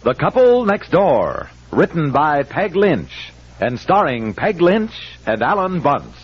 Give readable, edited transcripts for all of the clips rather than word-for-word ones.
The Couple Next Door, written by Peg Lynch and starring Peg Lynch and Ethel Bunce.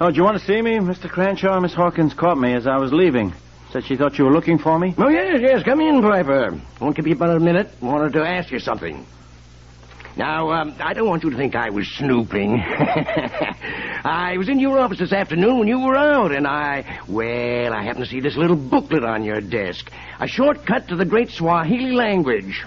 Oh, do you want to see me? Mr. Cranshaw, Miss Hawkins caught me as I was leaving. Said she thought you were looking for me. Oh, yes. Come in, Piper. Won't keep you but a minute. Wanted to ask you something. Now, I don't want you to think I was snooping. I was in your office this afternoon when you were out, and I happened to see this little booklet on your desk. A shortcut to the great Swahili language.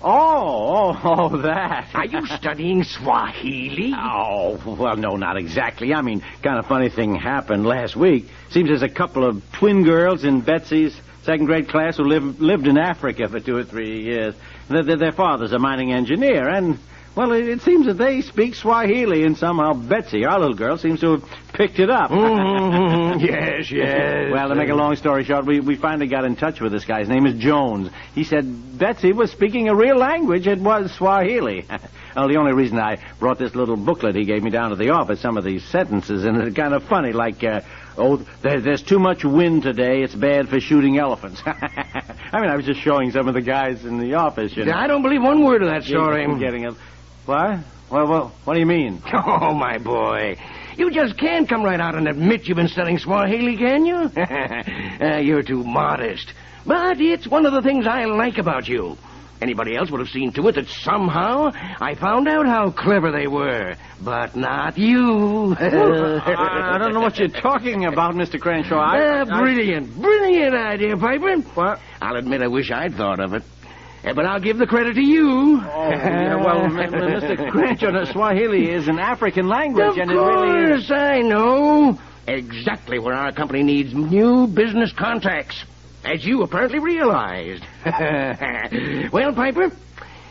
Oh, that. Are you studying Swahili? Oh, well, no, not exactly. I mean, kind of funny thing happened last week. Seems there's a couple of twin girls in Betsy's second-grade class who lived in Africa for 2 or 3 years. Their father's a mining engineer, and, well, it seems that they speak Swahili, and somehow Betsy, our little girl, seems to have picked it up. Yes. Well, to make a long story short, we finally got in touch with this guy. His name is Jones. He said Betsy was speaking a real language. It was Swahili. Well, the only reason I brought this little booklet he gave me down to the office, some of these sentences, and it's kind of funny, like, there's too much wind today. It's bad for shooting elephants. I mean, I was just showing some of the guys in the office, you know. I don't believe one word of that story. What? Well, what do you mean? Oh, my boy. You just can't come right out and admit you've been studying Swahili, can you? You're too modest. But it's one of the things I like about you. Anybody else would have seen to it that somehow I found out how clever they were. But not you. I don't know what you're talking about, Mr. Cranshaw. Brilliant idea, Piper. What? I'll admit I wish I'd thought of it. But I'll give the credit to you. Oh, yeah, well, Mr. Cranshaw, Swahili is an African language, and it really is... Of course, I know. Exactly where our company needs new business contacts, as you apparently realized. Well, Piper,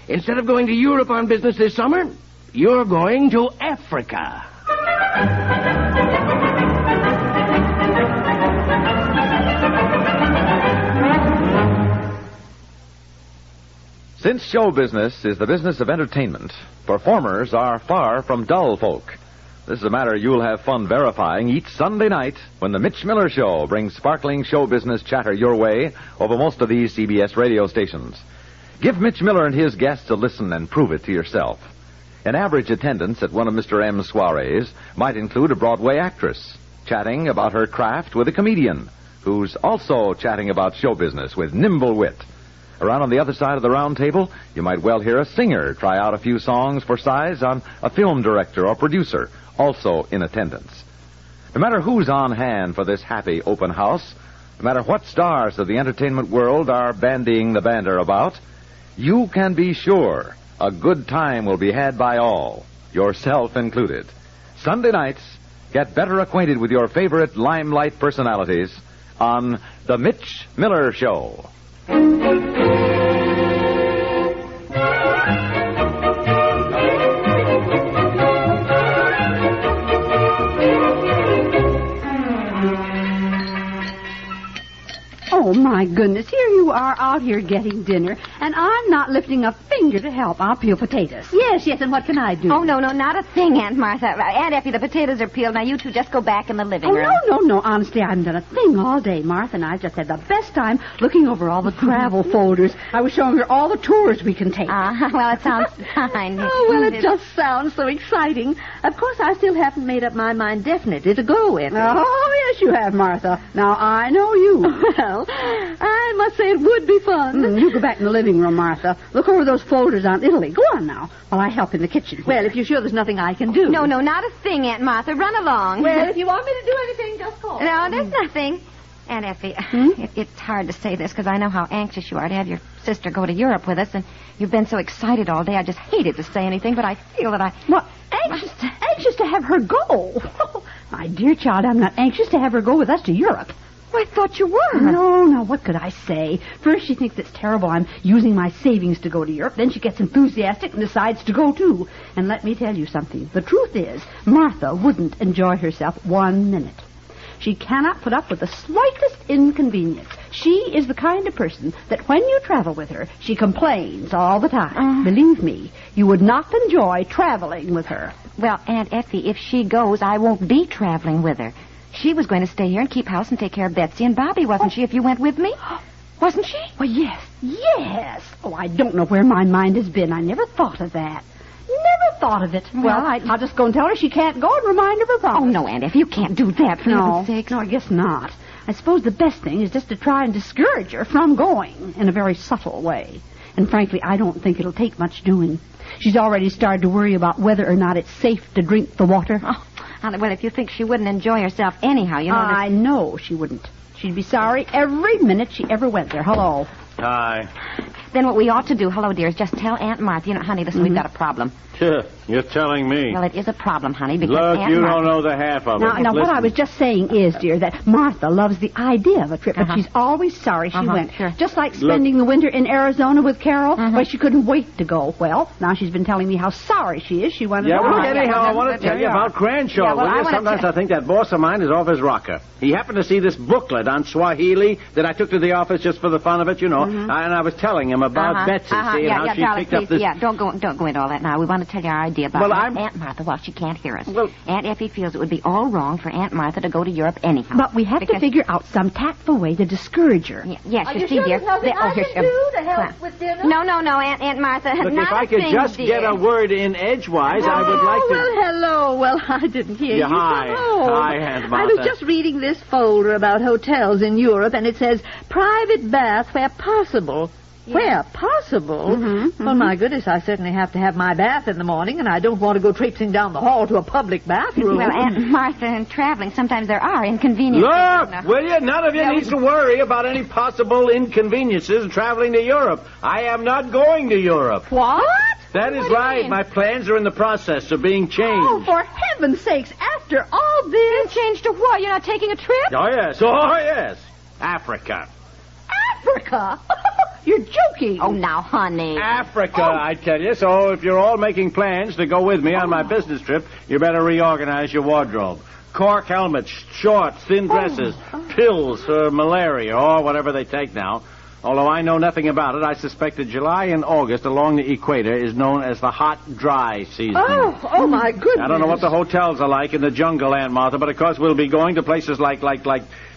instead of going to Europe on business this summer, you're going to Africa. Since show business is the business of entertainment, performers are far from dull folk. This is a matter you'll have fun verifying each Sunday night when the Mitch Miller Show brings sparkling show business chatter your way over most of these CBS radio stations. Give Mitch Miller and his guests a listen and prove it to yourself. An average attendance at one of Mr. M's soirees might include a Broadway actress chatting about her craft with a comedian who's also chatting about show business with nimble wit. Around on the other side of the round table, you might well hear a singer try out a few songs for size on a film director or producer, also in attendance. No matter who's on hand for this happy open house, no matter what stars of the entertainment world are bandying the banter about, you can be sure a good time will be had by all, yourself included. Sunday nights, get better acquainted with your favorite limelight personalities on The Mitch Miller Show. Oh, my goodness. Here you are out here getting dinner, and I'm not lifting a finger to help. I'll peel potatoes. Yes, and what can I do? Oh, no, not a thing, Aunt Martha. Aunt Effie, the potatoes are peeled. Now, you two just go back in the living room. No. Honestly, I haven't done a thing all day. Martha and I just had the best time looking over all the travel folders. I was showing her all the tours we can take. Well, it sounds fine. Oh, well, it just sounds so exciting. Of course, I still haven't made up my mind definitely to go, Effie. Oh, yes, you have, Martha. Now, I know you. Well, I must say it would be fun. You go back in the living room, Martha. Look over those folders on Italy. Go on now, while I help in the kitchen. Well, if you're sure there's nothing I can do. No, not a thing, Aunt Martha. Run along. Well, if you want me to do anything, just call. No, there's nothing. Aunt Effie, it's hard to say this because I know how anxious you are to have your sister go to Europe with us, and you've been so excited all day. I just hated to say anything, but I feel that I... What? Anxious to have her go? My dear child, I'm not anxious to have her go with us to Europe. Well, I thought you were. No, what could I say? First, she thinks it's terrible I'm using my savings to go to Europe. Then she gets enthusiastic and decides to go, too. And let me tell you something. The truth is, Martha wouldn't enjoy herself 1 minute. She cannot put up with the slightest inconvenience. She is the kind of person that when you travel with her, she complains all the time. Believe me, you would not enjoy traveling with her. Well, Aunt Effie, if she goes, I won't be traveling with her. She was going to stay here and keep house and take care of Betsy and Bobby, wasn't she, if you went with me? Wasn't she? Well, yes. Oh, I don't know where my mind has been. I never thought of that. Never thought of it. Well, I'll just go and tell her she can't go and remind her of her promise. Oh, no, Aunt Effie, you can't do that, for heaven's sake. No, I guess not. I suppose the best thing is just to try and discourage her from going in a very subtle way. And frankly, I don't think it'll take much doing. She's already started to worry about whether or not it's safe to drink the water. Oh, well, if you think she wouldn't enjoy herself anyhow, you know... I know she wouldn't. She'd be sorry every minute she ever went there. Hello. Hi. Then what we ought to do, hello, dear, is just tell Aunt Martha, you know, honey, listen, we've got a problem. You're telling me. Well, it is a problem, honey, because Look, Aunt you Martha... don't know the half of it. Now, what I was just saying is, dear, that Martha loves the idea of a trip, but she's always sorry she went. Sure. Just like spending the winter in Arizona with Carol, where she couldn't wait to go. Well, now she's been telling me how sorry she is. She wanted to go. Well, anyhow, I want to tell you about Crenshaw. Yeah, Sometimes I think that boss of mine is off his rocker. He happened to see this booklet on Swahili that I took to the office just for the fun of it, you know, and I was telling him about Betsy, see, and how she darling, picked up this... Yeah, don't go into all that now. We want to tell you our idea about Aunt Martha. Well, she can't hear us. Well, Aunt Effie feels it would be all wrong for Aunt Martha to go to Europe anyhow. But we have to figure out some tactful way to discourage her. Yes, you see, dear. I can do to help with dinner? No, Aunt Martha. Look, not if I could just get a word in edgewise, I would like to... Well, hello. Well, I didn't hear you. Hi. Hello. Hi, Aunt Martha. I was just reading this folder about hotels in Europe, and it says private bath where possible. Yeah. Where possible? Well, my goodness, I certainly have to have my bath in the morning, and I don't want to go traipsing down the hall to a public bathroom. Well, Aunt Martha, in traveling, sometimes there are inconveniences. Look, will you? None of you needs to worry about any possible inconveniences of traveling to Europe. I am not going to Europe. What? That is right. My plans are in the process of being changed. Oh, for heaven's sakes, after all this... Changed to what? You're not taking a trip? Oh, yes. Africa. Africa? You're joking. Oh, now, honey. Africa, I tell you. So if you're all making plans to go with me on my business trip, you better reorganize your wardrobe. Cork helmets, shorts, thin dresses, pills for malaria, or whatever they take now. Although I know nothing about it, I suspect that July and August along the equator is known as the hot, dry season. Oh, my goodness. I don't know what the hotels are like in the jungle, Aunt Martha, but of course we'll be going to places like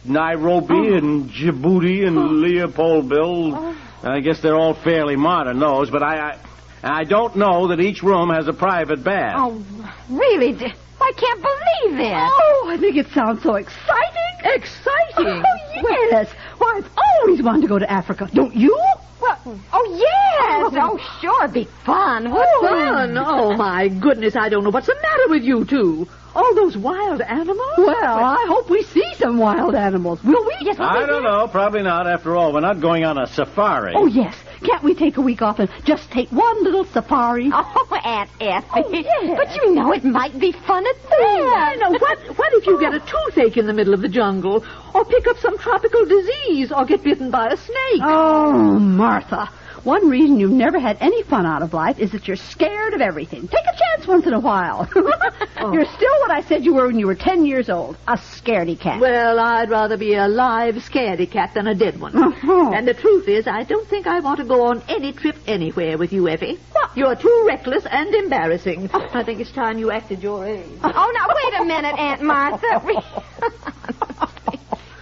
Nairobi and Djibouti and Leopoldville. I guess they're all fairly modern, those, but I don't know that each room has a private bath. Oh, really? I can't believe it. Oh, I think it sounds so exciting. Exciting? Oh, yes. Well, I've always wanted to go to Africa. Don't you? Well, yes. Oh, sure. Be fun. Fun? Oh, my goodness. I don't know what's the matter with you two. All those wild animals? Well, I hope we see some wild animals. Will we? Yes, I don't know. Probably not. After all, we're not going on a safari. Oh, yes. Can't we take a week off and just take one little safari? Oh, Aunt Effie. Oh, yes. But you know it might be fun at that. I know. What if you get a toothache in the middle of the jungle? Or pick up some tropical disease? Or get bitten by a snake? Oh, Martha. One reason you've never had any fun out of life is that you're scared of everything. Take a chance once in a while. You're still what I said you were when you were 10 years old. A scaredy cat. Well, I'd rather be a live scaredy cat than a dead one. And the truth is, I don't think I want to go on any trip anywhere with you, Effie. You're too reckless and embarrassing. I think it's time you acted your age. Oh, now, wait a minute, Aunt Martha.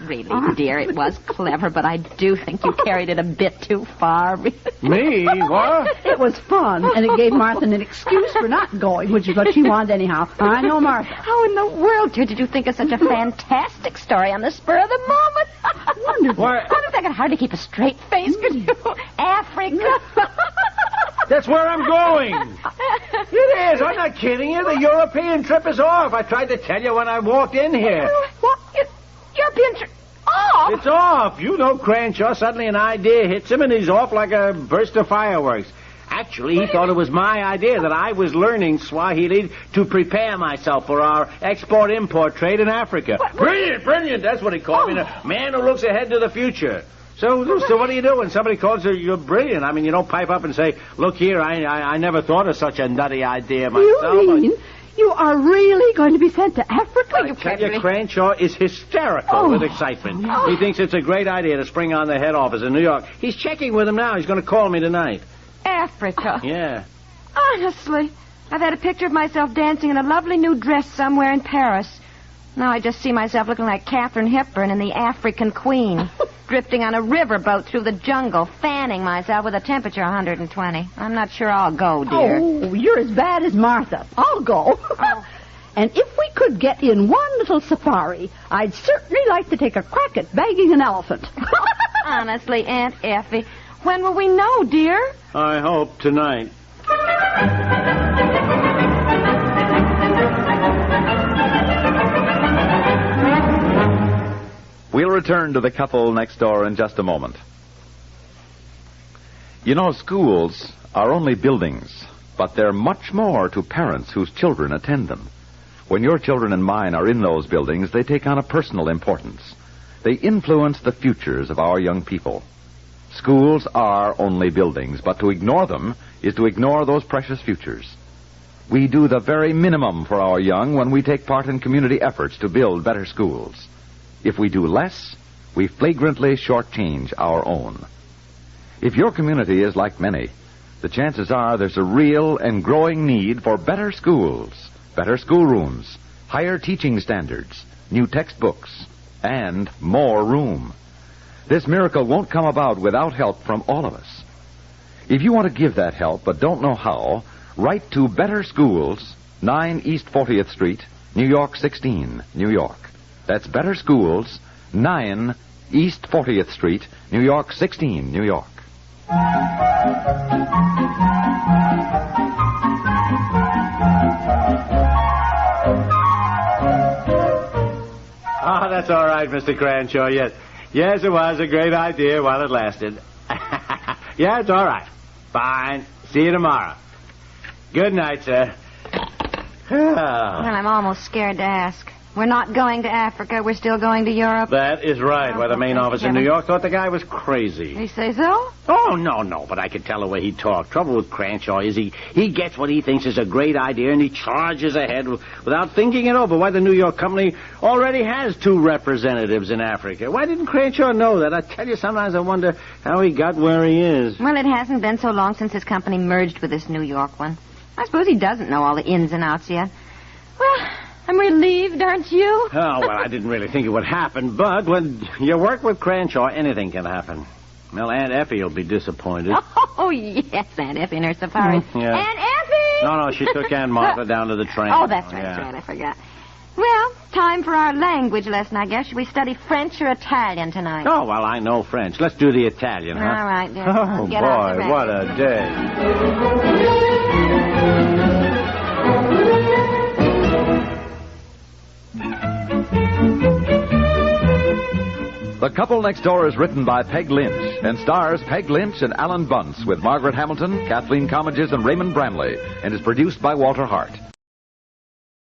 Really, dear, it was clever, but I do think you carried it a bit too far. Me? What? It was fun, and it gave Martha an excuse for not going, which is what she wanted anyhow. I know, Martha. How in the world, dear, did you think of such a fantastic story on the spur of the moment? Wonderful. I could hardly keep a straight face, could you? Africa. That's where I'm going. It is. I'm not kidding you. The European trip is off. I tried to tell you when I walked in here. What? European trip? Off? It's off. You know Crenshaw. Suddenly an idea hits him, and he's off like a burst of fireworks. Actually, he thought it was my idea that I was learning Swahili to prepare myself for our export-import trade in Africa. Brilliant, that's what he called me. A man who looks ahead to the future. So what do you do when somebody calls you, you're brilliant? I mean, you don't pipe up and say, look here, I never thought of such a nutty idea myself. You mean you are really going to be sent to Africa? I tell you, Cranshaw is hysterical with excitement. He thinks it's a great idea to spring on the head office in New York. He's checking with him now. He's going to call me tonight. Africa? Yeah. Honestly, I've had a picture of myself dancing in a lovely new dress somewhere in Paris. Now I just see myself looking like Katharine Hepburn in The African Queen, drifting on a riverboat through the jungle, fanning myself with a temperature 120. I'm not sure I'll go, dear. Oh, you're as bad as Martha. I'll go. And if we could get in one little safari, I'd certainly like to take a crack at bagging an elephant. Honestly, Aunt Effie, when will we know, dear? I hope tonight. We'll return to the couple next door in just a moment. You know, schools are only buildings, but they're much more to parents whose children attend them. When your children and mine are in those buildings, they take on a personal importance. They influence the futures of our young people. Schools are only buildings, but to ignore them is to ignore those precious futures. We do the very minimum for our young when we take part in community efforts to build better schools. If we do less, we flagrantly shortchange our own. If your community is like many, the chances are there's a real and growing need for better schools, better schoolrooms, higher teaching standards, new textbooks, and more room. This miracle won't come about without help from all of us. If you want to give that help but don't know how, write to Better Schools, 9 East 40th Street, New York 16, New York. That's Better Schools, 9 East 40th Street, New York 16, New York. Oh, that's all right, Mr. Cranshaw. Yes, it was a great idea while it lasted. Yeah, it's all right. Fine. See you tomorrow. Good night, sir. Well, I'm almost scared to ask. We're not going to Africa. We're still going to Europe. That is right. Why the main thank office you, in New Kevin. York thought the guy was crazy. You say so? Oh, no, but I could tell the way he talked. Trouble with Cranshaw is he gets what he thinks is a great idea and he charges ahead without thinking it over. Why the New York company already has 2 representatives in Africa. Why didn't Cranshaw know that? I tell you, sometimes I wonder how he got where he is. Well, it hasn't been so long since his company merged with this New York one. I suppose he doesn't know all the ins and outs yet. Well, I'm relieved, aren't you? Oh, well, I didn't really think it would happen, but when you work with Cranshaw, anything can happen. Well, Aunt Effie will be disappointed. Oh, yes, Aunt Effie and her safari. Yeah. Aunt Effie! No, she took Aunt Martha down to the train. Oh, that's right, Yeah. that's right, I forgot. Well, time for our language lesson, I guess. Should we study French or Italian tonight? Oh, well, I know French. Let's do the Italian, huh? All right, dear. Oh, Get out the boy, rest. what a day. The Couple Next Door is written by Peg Lynch and stars Peg Lynch and Ethel and Bunce with Margaret Hamilton, Kathleen Commages, and Raymond Bramley, and is produced by Walter Hart.